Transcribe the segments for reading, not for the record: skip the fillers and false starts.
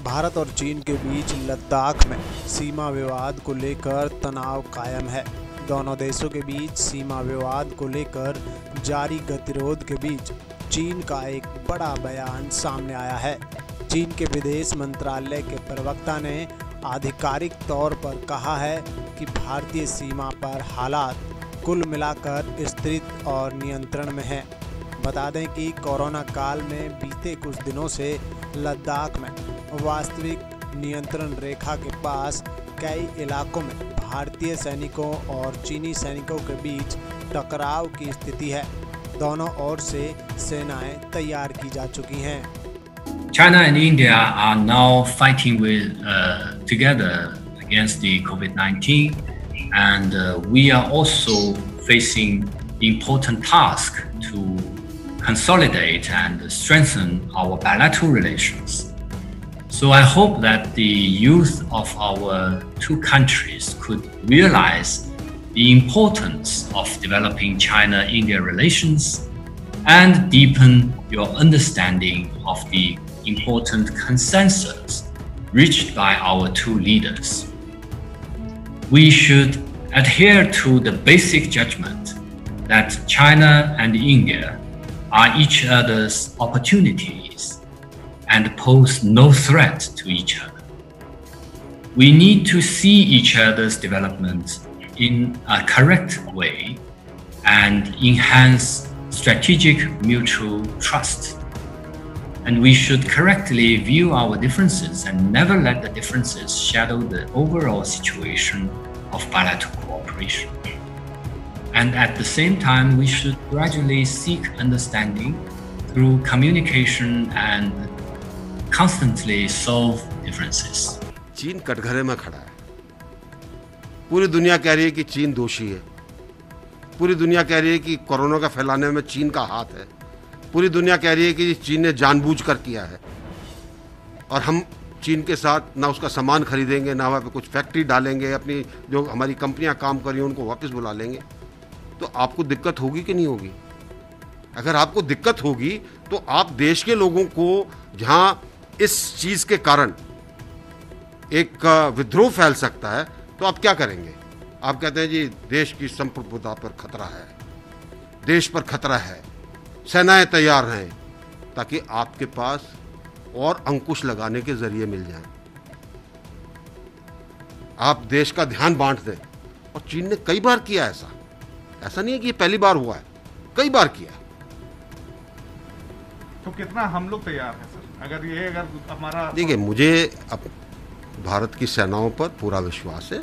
भारत और चीन के बीच लद्दाख में सीमा विवाद को लेकर तनाव कायम है। दोनों देशों के बीच सीमा विवाद को लेकर जारी गतिरोध के बीच चीन का एक बड़ा बयान सामने आया है। चीन के विदेश मंत्रालय के प्रवक्ता ने आधिकारिक तौर पर कहा है कि भारतीय सीमा पर हालात कुल मिलाकर स्थिर और नियंत्रण में है। बता दें कि कोरोना काल में बीते कुछ दिनों से लद्दाख में वास्तविक नियंत्रण रेखा के पास कई इलाकों में भारतीय सैनिकों और चीनी सैनिकों के बीच टकराव की स्थिति है। दोनों ओर से सेनाएं तैयार की जा चुकी हैं। China and India are now fighting together against the COVID-19, and we are also facing the important task to consolidate and strengthen our bilateral relations. So I hope that the youth of our two countries could realize the importance of developing China-India relations and deepen your understanding of the important consensus reached by our two leaders. We should adhere to the basic judgment that China and India are each other's opportunities and pose no threat to each other. We need to see each other's development in a correct way and enhance strategic mutual trust. And we should correctly view our differences and never let the differences shadow the overall situation of bilateral cooperation. And at the same time, we should gradually seek understanding through communication and constantly solve differences. चीन कटघरे में खड़ा है। पूरी दुनिया कह रही है कि चीन दोषी है। पूरी दुनिया कह रही है कि कोरोना का फैलाने में चीन का हाथ है। पूरी दुनिया कह रही है कि चीन ने जानबूझकर किया है और हम चीन के साथ ना उसका सामान खरीदेंगे, ना वहाँ पे कुछ फैक्ट्री डालेंगे, अपनी जो हमारी कंपनियां काम कर रही हैं उनको वापस बुला लेंगे। तो आपको दिक्कत होगी कि नहीं होगी? अगर आपको दिक्कत होगी तो आप देश के लोगों को जहां इस चीज के कारण एक विद्रोह फैल सकता है तो आप क्या करेंगे? आप कहते हैं जी देश की संप्रभुता पर खतरा है, देश पर खतरा है, सेनाएं तैयार हैं, ताकि आपके पास और अंकुश लगाने के जरिए मिल जाएं। आप देश का ध्यान बांट दें। और चीन ने कई बार किया ऐसा नहीं है कि ये पहली बार हुआ है, कई बार किया। तो कितना हम लोग तैयार हैं सर? अगर हमारा देखिए, मुझे अब भारत की सेनाओं पर पूरा विश्वास है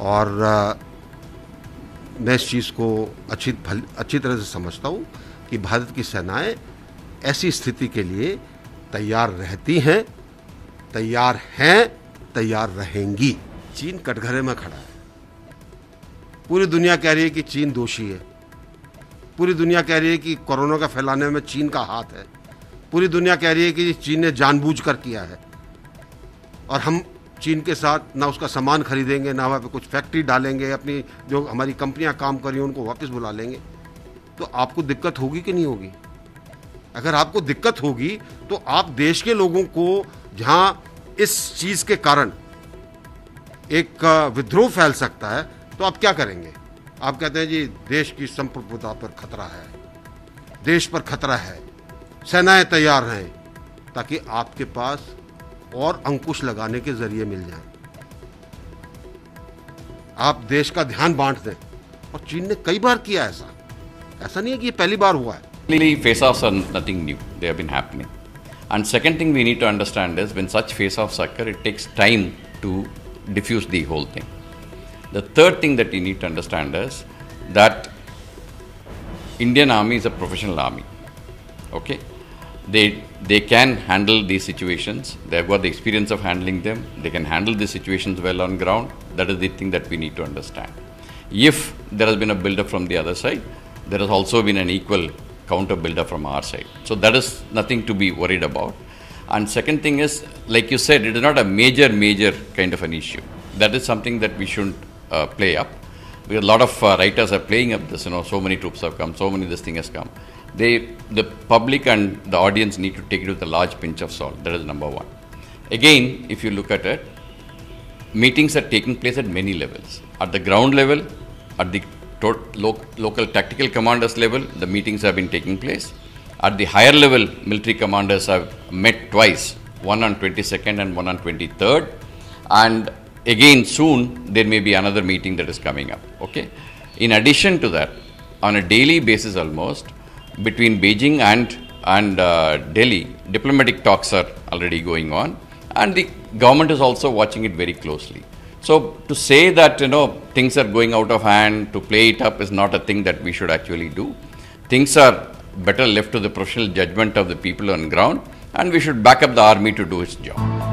और मैं इस चीज़ को अच्छी तरह से समझता हूँ कि भारत की सेनाएं ऐसी स्थिति के लिए तैयार रहती हैं, तैयार रहेंगी। चीन कटघरे में खड़ा है। पूरी दुनिया कह रही है कि चीन दोषी है। पूरी दुनिया कह रही है कि कोरोना का फैलाने में चीन का हाथ है। पूरी दुनिया कह रही है कि चीन ने जानबूझकर किया है और हम चीन के साथ ना उसका सामान खरीदेंगे, ना वहाँ पे कुछ फैक्ट्री डालेंगे, अपनी जो हमारी कंपनियां काम कर रही हैं उनको वापस बुला लेंगे। तो आपको दिक्कत होगी कि नहीं होगी? अगर आपको दिक्कत होगी तो आप देश के लोगों को जहां इस चीज के कारण एक विद्रोह फैल सकता है तो आप क्या करेंगे? आप कहते हैं जी देश की संप्रभुता पर खतरा है, देश पर खतरा है, सेनाएं तैयार हैं, ताकि आपके पास और अंकुश लगाने के जरिए मिल जाएं। आप देश का ध्यान बांट दें। और चीन ने कई बार किया ऐसा नहीं है कि ये पहली बार हुआ है। Really, face-offs are nothing new. They have been happening. And second thing we need to understand is when such face-offs occur, it takes time to diffuse the whole thing. The third thing that you need to understand is that Indian Army is a professional army. Okay? They can handle these situations. They have got the experience of handling them. They can handle these situations well on ground. That is the thing that we need to understand. If there has been a build-up from the other side, there has also been an equal counter build-up from our side. So that is nothing to be worried about. And second thing is, like you said, it is not a major kind of an issue. That is something that we shouldn't play up. Because a lot of writers are playing up this, so many troops have come, so many this thing has come. The public and the audience need to take it with a large pinch of salt. That is number one. Again, if you look at it, meetings are taking place at many levels. At the ground level, at the local tactical commanders level, the meetings have been taking place. At the higher level, military commanders have met twice, one on 22nd and one on 23rd. And again, soon there may be another meeting that is coming up. Okay. In addition to that, on a daily basis almost, between Beijing and Delhi, diplomatic talks are already going on, and the government is also watching it very closely. So to say that things are going out of hand, to play it up, is not a thing that we should actually do. Things are better left to the professional judgment of the people on ground, and we should back up the army to do its job.